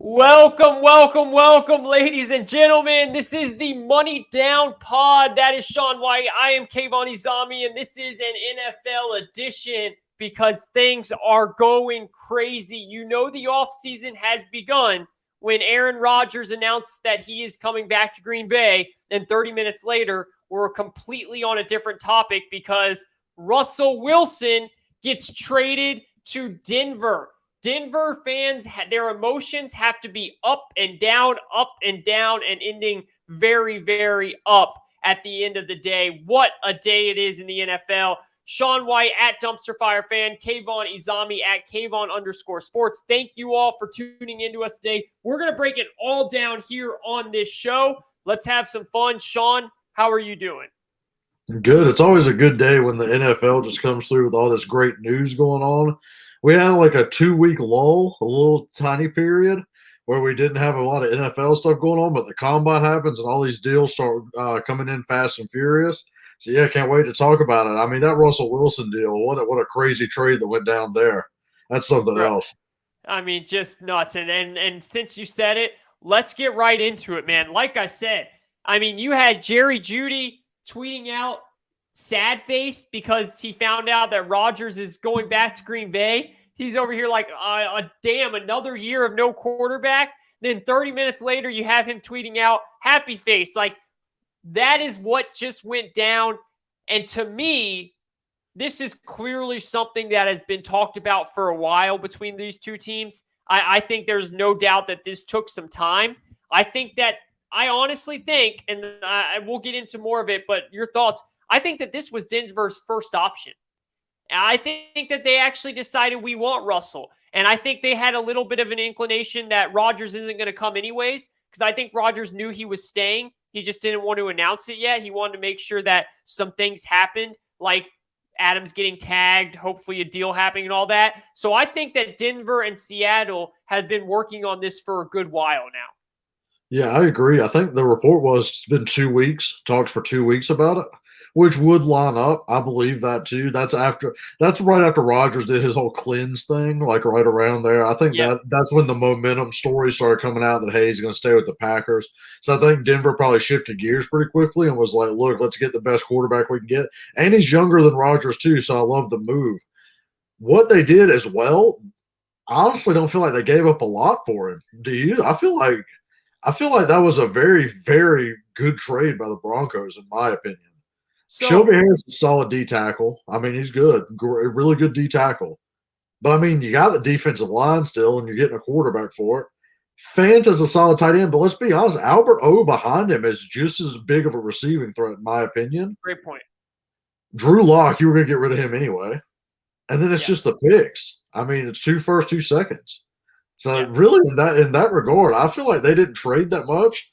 Welcome, welcome, welcome, ladies and gentlemen. This is the Money Down Pod. That is Shawn White. I am Kayvon and Shawn, and this is an NFL edition because things are going crazy. You know the offseason has begun when Aaron Rodgers announced that he is coming back to Green Bay, and 30 minutes later, we're completely on a different topic because Russell Wilson gets traded to Denver. Denver fans, their emotions have to be up and down, and ending very, very up at the end of the day. What a day it is in the NFL. Shawn White at Dumpster Fire Fan, Kayvon Izami at Kayvon_sports. Thank you all for tuning into us today. We're going to break it all down here on this show. Let's have some fun. Shawn, how are you doing? Good. It's always a good day when the NFL just comes through with all this great news going on. We had like a 2-week lull, a little tiny period where we didn't have a lot of NFL stuff going on, but the combine happens and all these deals start coming in fast and furious. So, yeah, can't wait to talk about it. I mean, that Russell Wilson deal, what a crazy trade that went down there. That's something else. I mean, just nuts. And since you said it, let's get right into it, man. Like I said, I mean, you had Jerry Jeudy tweeting out sad face because he found out that Rodgers is going back to Green Bay. He's over here like, damn, another year of no quarterback. Then 30 minutes later, you have him tweeting out happy face. Like, that is what just went down. And to me, this is clearly something that has been talked about for a while between these two teams. I think there's no doubt that this took some time. I honestly think, and we'll get into more of it, but your thoughts, I think that this was Denver's first option. I think that they actually decided we want Russell. And I think they had a little bit of an inclination that Rodgers isn't going to come anyways, because I think Rodgers knew he was staying. He just didn't want to announce it yet. He wanted to make sure that some things happened, like Adams getting tagged, hopefully a deal happening and all that. So I think that Denver and Seattle have been working on this for a good while now. Yeah, I agree. I think the report was it's been 2 weeks, talked for 2 weeks about it, which would line up. I believe that too. That's right after Rodgers did his whole cleanse thing, like right around there. I think that's when the momentum story started coming out that, hey, he's going to stay with the Packers. So I think Denver probably shifted gears pretty quickly and was like, look, let's get the best quarterback we can get. And he's younger than Rodgers too, so I love the move. What they did as well, I honestly don't feel like they gave up a lot for him. Do you? I feel like that was a very, very good trade by the Broncos, in my opinion. So, Shelby Harris is a solid D tackle. I mean, he's good, really good D tackle. But I mean, you got the defensive line still, and you're getting a quarterback for it. Fant is a solid tight end, but let's be honest, Albert O behind him is just as big of a receiving threat, in my opinion. Great point. Drew Lock, you were going to get rid of him anyway. And then it's just the picks. I mean, it's 2 firsts, 2 seconds. So really, in that regard, I feel like they didn't trade that much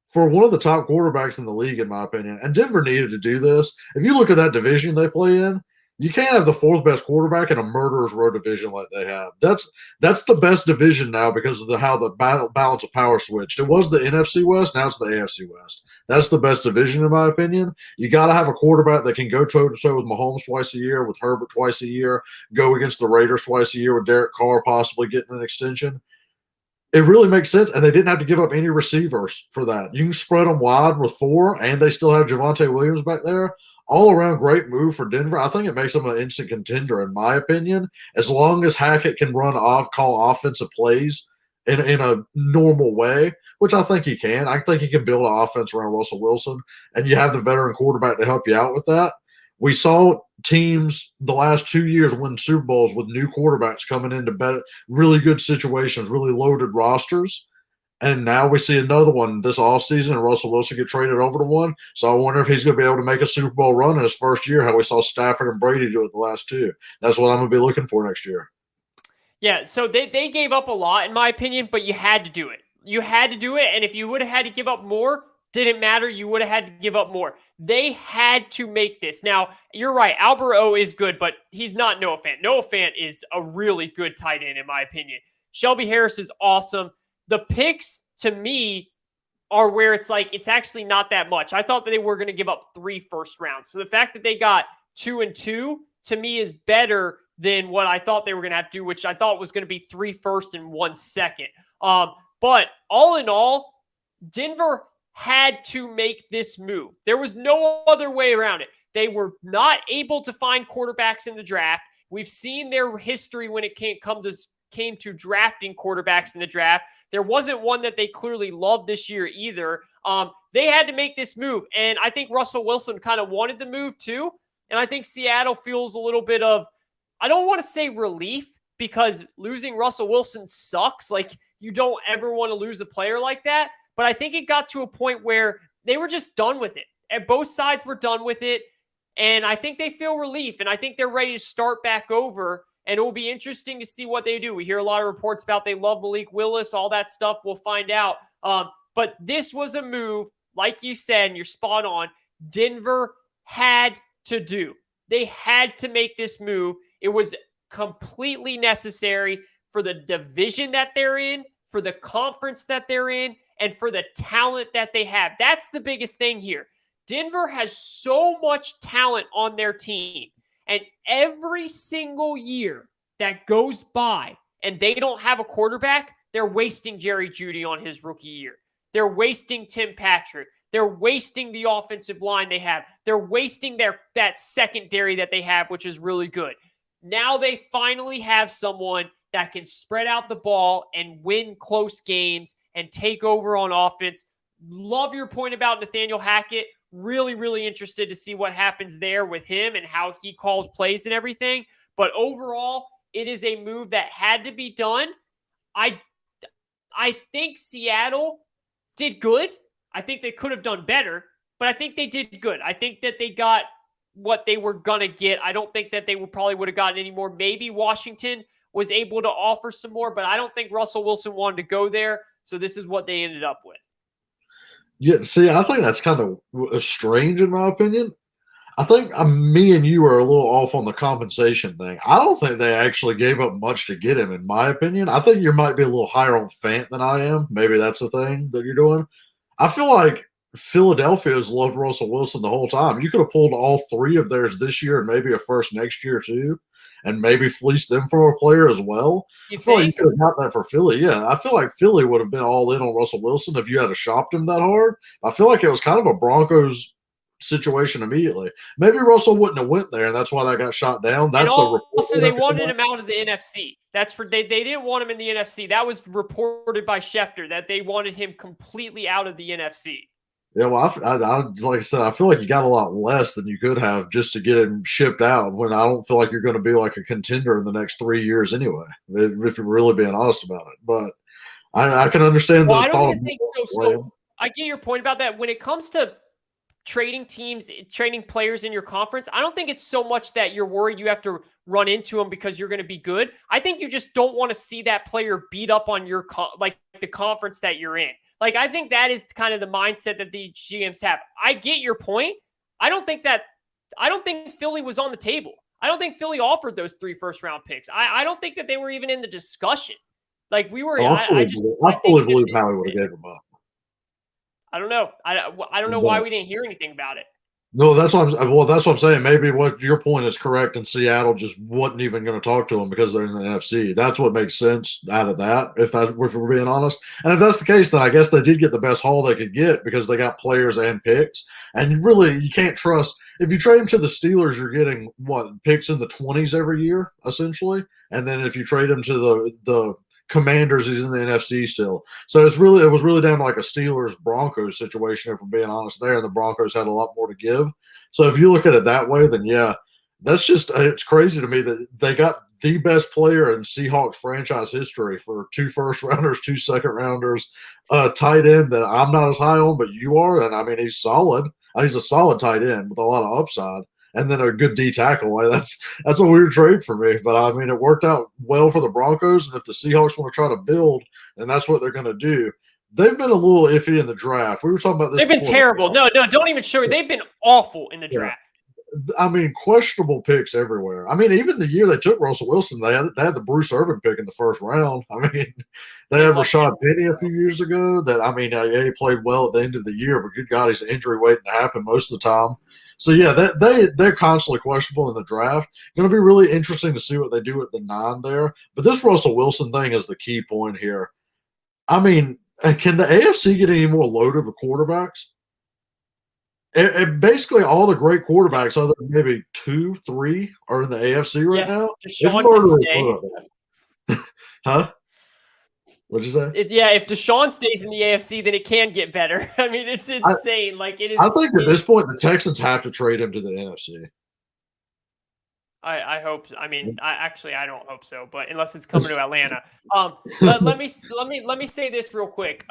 for one of the top quarterbacks in the league, in my opinion. And Denver needed to do this. If you look at that division they play in, you can't have the 4th best quarterback in a murderer's row division like they have. That's the best division now because of how the balance of power switched. It was the NFC West, now it's the AFC West. That's the best division, in my opinion. You got to have a quarterback that can go toe-to-toe with Mahomes twice a year, with Herbert twice a year, go against the Raiders twice a year, with Derek Carr possibly getting an extension. It really makes sense, and they didn't have to give up any receivers for that. You can spread them wide with 4, and they still have Javonte Williams back there. All around great move for Denver. I think it makes them an instant contender, in my opinion, as long as Hackett can call offensive plays in a normal way, which I think he can. I think he can build an offense around Russell Wilson, and you have the veteran quarterback to help you out with that. We saw teams the last 2 years win Super Bowls with new quarterbacks coming into really good situations, really loaded rosters. And now we see another one this offseason, and Russell Wilson get traded over to one. So I wonder if he's going to be able to make a Super Bowl run in his first year, how we saw Stafford and Brady do it the last 2. That's what I'm going to be looking for next year. Yeah, so they gave up a lot, in my opinion, but you had to do it. You had to do it, and if you would have had to give up more, didn't matter. You would have had to give up more. They had to make this. Now, you're right. Albert O is good, but he's not Noah Fant. Noah Fant is a really good tight end, in my opinion. Shelby Harris is awesome. The picks, to me, are where it's like, it's actually not that much. I thought that they were going to give up 3 first rounds. So the fact that they got 2 and 2, to me, is better than what I thought they were going to have to do, which I thought was going to be 3 first and 1 second. But all in all, Denver had to make this move. There was no other way around it. They were not able to find quarterbacks in the draft. We've seen their history when it came to drafting quarterbacks in the draft. There wasn't one that they clearly loved this year either. They had to make this move, and I think Russell Wilson kind of wanted the move too. And I think Seattle feels a little bit of, I don't want to say relief, because losing Russell Wilson sucks. Like, you don't ever want to lose a player like that. But I think it got to a point where they were just done with it. And both sides were done with it. And I think they feel relief. And I think they're ready to start back over. And it will be interesting to see what they do. We hear a lot of reports about they love Malik Willis, all that stuff. We'll find out. But this was a move, like you said, and you're spot on, Denver had to do. They had to make this move. It was completely necessary for the division that they're in, for the conference that they're in, and for the talent that they have. That's the biggest thing here. Denver has so much talent on their team. And every single year that goes by and they don't have a quarterback, they're wasting Jerry Jeudy on his rookie year. They're wasting Tim Patrick. They're wasting the offensive line they have. They're wasting that secondary that they have, which is really good. Now they finally have someone that can spread out the ball and win close games and take over on offense. Love your point about Nathaniel Hackett. Really, really interested to see what happens there with him and how he calls plays and everything. But overall, it is a move that had to be done. I think Seattle did good. I think they could have done better, but I think they did good. I think that they got what they were going to get. I don't think that they probably would have gotten any more. Maybe Washington was able to offer some more, but I don't think Russell Wilson wanted to go there. So this is what they ended up with. Yeah, see, I think that's kind of strange in my opinion. I think me and you are a little off on the compensation thing. I don't think they actually gave up much to get him, in my opinion. I think you might be a little higher on Fant than I am. Maybe that's the thing that you're doing. I feel like Philadelphia has loved Russell Wilson the whole time. You could have pulled all three of theirs this year and maybe a first next year too, and maybe fleeced them from a player as well. I feel like you could have got that for Philly. Yeah, I feel like Philly would have been all in on Russell Wilson if you had shopped him that hard. I feel like it was kind of a Broncos situation immediately. Maybe Russell wouldn't have went there, and that's why that got shot down. That's also they wanted him out of the NFC. That's for they didn't want him in the NFC. That was reported by Schefter that they wanted him completely out of the NFC. Yeah, well, I like I said, I feel like you got a lot less than you could have just to get him shipped out. When I don't feel like you're going to be like a contender in the next 3 years anyway, if you're really being honest about it. But I can understand the thought. So I get your point about that. When it comes to trading teams, trading players in your conference, I don't think it's so much that you're worried you have to run into them because you're going to be good. I think you just don't want to see that player beat up on your like the conference that you're in. Like, I think that is kind of the mindset that the GMs have. I get your point. I don't think Philly was on the table. I don't think Philly offered those 3 first-round picks. I don't think that they were even in the discussion. Like, we were. I fully believe Howie would have gave them up. I don't know. I don't know why we didn't hear anything about it. No, that's what I'm saying. Maybe what your point is correct, and Seattle just wasn't even going to talk to them because they're in the NFC. That's what makes sense out of that, if we're being honest. And if that's the case, then I guess they did get the best haul they could get because they got players and picks. And you can't trust if you trade them to the Steelers, you're getting picks in the 20s every year essentially, and then if you trade them to the Commanders, he's in the NFC still. So it was really down to like a Steelers-Broncos situation, if we're being honest there, and the Broncos had a lot more to give. So if you look at it that way, then yeah, it's crazy to me that they got the best player in Seahawks franchise history for 2 first-rounders, 2 second-rounders, a tight end that I'm not as high on, but you are, and I mean, he's solid. He's a solid tight end with a lot of upside. And then a good D tackle. That's a weird trade for me. But, I mean, it worked out well for the Broncos. And if the Seahawks want to try to build, then that's what they're going to do. They've been a little iffy in the draft. We were talking about this. They've been terrible. No, don't even show me. They've been awful in the draft. I mean, questionable picks everywhere. I mean, even the year they took Russell Wilson, they had the Bruce Irvin pick in the first round. I mean, they had Rashad Penny a few years ago that, I mean, he played well at the end of the year, but good God, he's an injury waiting to happen most of the time. So, yeah, they're constantly questionable in the draft. Going to be really interesting to see what they do at the 9 there. But this Russell Wilson thing is the key point here. I mean, can the AFC get any more loaded with quarterbacks? Basically, all the great quarterbacks, other than maybe 2, 3, are in the AFC right Yeah, now. It's Deshaun can murderous. stay. Huh? What'd you say? Yeah, if Deshaun stays in the AFC, then it can get better. I mean, it's insane. Like it is. I think at this point, the Texans have to trade him to the NFC. I hope. I mean, I don't hope so, but unless it's coming to Atlanta. Let me say this real quick.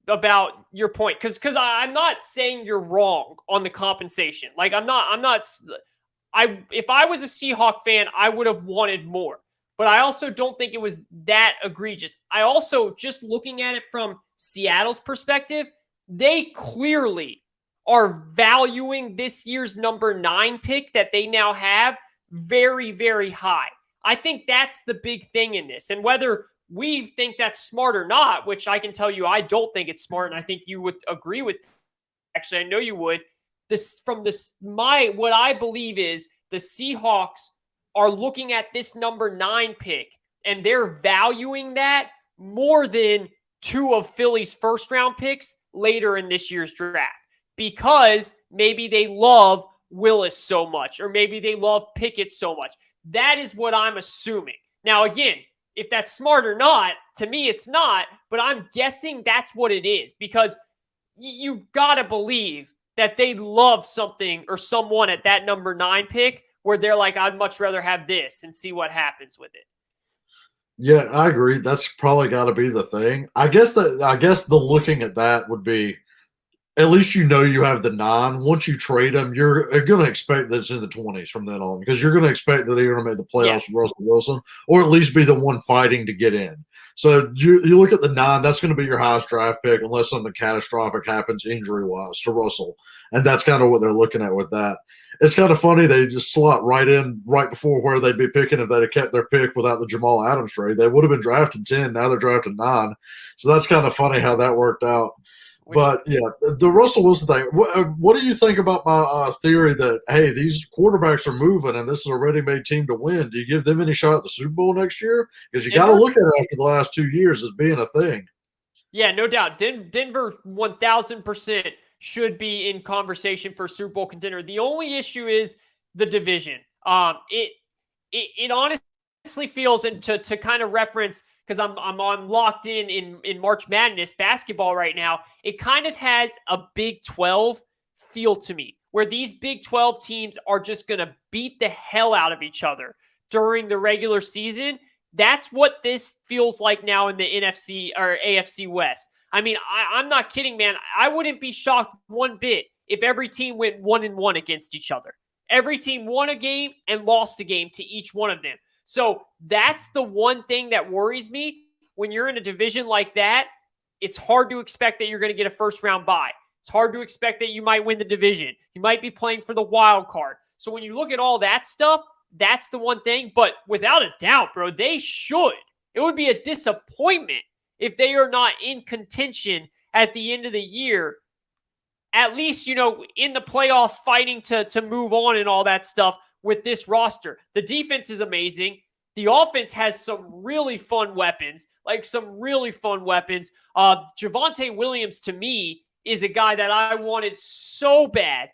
About your point, because I'm not saying you're wrong on the compensation. Like I'm not. If I was a Seahawk fan, I would have wanted more. But I also don't think it was that egregious. I also, just looking at it from Seattle's perspective, they clearly are valuing this year's number 9 pick that they now have very, very high. I think that's the big thing in this. And whether we think that's smart or not, which I can tell you I don't think it's smart, and I think you would agree with. Actually, I know you would. What I believe is the Seahawks are looking at this number 9 pick, and they're valuing that more than 2 of Philly's first-round picks later in this year's draft, because maybe they love Willis so much, or maybe they love Pickett so much. That is what I'm assuming. Now, again, if that's smart or not, to me it's not, but I'm guessing that's what it is, because you've got to believe that they love something or someone at that number 9 pick where they're like, I'd much rather have this and see what happens with it. Yeah, I agree. That's probably got to be the thing. I guess the looking at that would be, at least you have the 9. Once you trade them, you're going to expect that it's in the 20s from then on, because you're going to expect that they're going to make the playoffs with Russell Wilson, or at least be the one fighting to get in. So you look at the 9, that's going to be your highest draft pick unless something catastrophic happens injury-wise to Russell. And that's kind of what they're looking at with that. It's kind of funny they just slot right in right before where they'd be picking if they'd have kept their pick without the Jamal Adams trade. They would have been drafted 10. Now they're drafted 9. So that's kind of funny how that worked out. But, yeah, the Russell Wilson thing, what do you think about my theory that, hey, these quarterbacks are moving and this is a ready-made team to win? Do you give them any shot at the Super Bowl next year? Because you got to look at it after the last 2 years as being a thing. Yeah, no doubt. Denver 1,000% should be in conversation for Super Bowl contender. The only issue is the division. It honestly feels, and to kind of reference, because I'm locked in March Madness basketball right now, it kind of has a Big 12 feel to me, where these Big 12 teams are just going to beat the hell out of each other during the regular season. That's what this feels like now in the NFC or AFC West. I mean, I'm not kidding, man. I wouldn't be shocked one bit if every team went 1-1 against each other. Every team won a game and lost a game to each one of them. So that's the one thing that worries me. When you're in a division like that, it's hard to expect that you're going to get a first-round bye. It's hard to expect that you might win the division. You might be playing for the wild card. So when you look at all that stuff, that's the one thing. But without a doubt, bro, they should. It would be a disappointment if they are not in contention at the end of the year, at least, in the playoffs, fighting to move on and all that stuff with this roster. The defense is amazing. The offense has some really fun weapons, Javonte Williams, to me, is a guy that I wanted so bad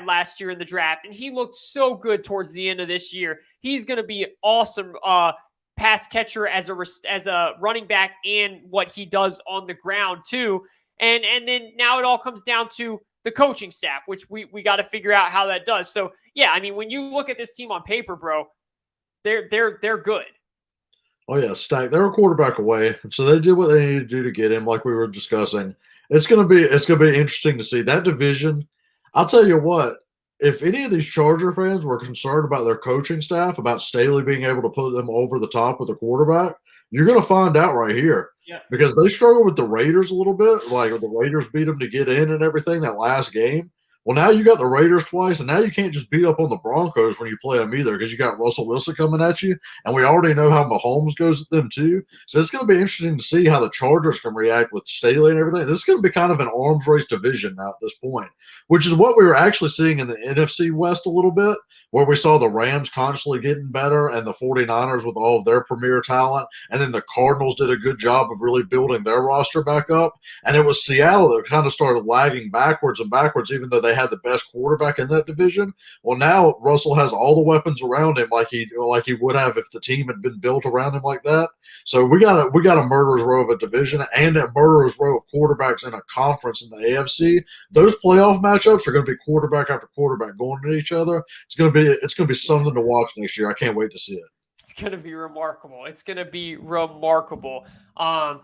last year in the draft, and he looked so good towards the end of this year. He's going to be awesome pass catcher as a running back, and what he does on the ground too. And then now it all comes down to the coaching staff, which we got to figure out how that does. So yeah, I mean, when you look at this team on paper, bro, they're good. Oh yeah, Stack. They're a quarterback away, so they did what they needed to do to get him, like we were discussing. It's gonna be interesting to see that division. I'll tell you what. If any of these Charger fans were concerned about their coaching staff, about Staley being able to put them over the top with a quarterback, you're going to find out right here. Yeah. Because they struggled with the Raiders a little bit. Like the Raiders beat them to get in and everything that last game. Well, now you got the Raiders twice, and now you can't just beat up on the Broncos when you play them either, because you got Russell Wilson coming at you, and we already know how Mahomes goes at them too. So it's going to be interesting to see how the Chargers can react with Staley and everything. This is going to be kind of an arms race division now at this point, which is what we were actually seeing in the NFC West a little bit, where we saw the Rams constantly getting better and the 49ers with all of their premier talent. And then the Cardinals did a good job of really building their roster back up. And it was Seattle that kind of started lagging backwards and backwards, even though they had the best quarterback in that division. Well, now Russell has all the weapons around him like he would have if the team had been built around him like that. So we got a murderer's row of a division and a murderer's row of quarterbacks in a conference in the AFC. Those playoff matchups are going to be quarterback after quarterback going at each other. It's going to be something to watch next year. I can't wait to see it. It's going to be remarkable. It's going to be remarkable. And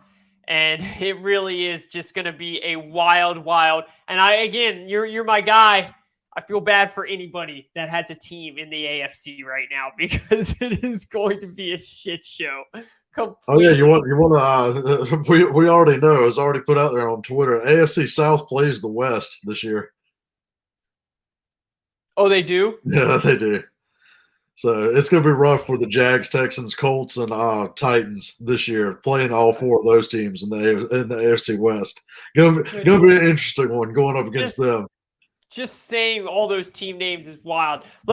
it really is just going to be a wild. And you're my guy. I feel bad for anybody that has a team in the AFC right now because it is going to be a shit show. Completely. Oh yeah, you want we already know. It's already put out there on Twitter. AFC South plays the West this year. Oh, they do? Yeah, they do. So it's going to be rough for the Jags, Texans, Colts, and Titans this year, playing all four of those teams in the AFC West. Going to be an interesting one going up against them. Just saying all those team names is wild.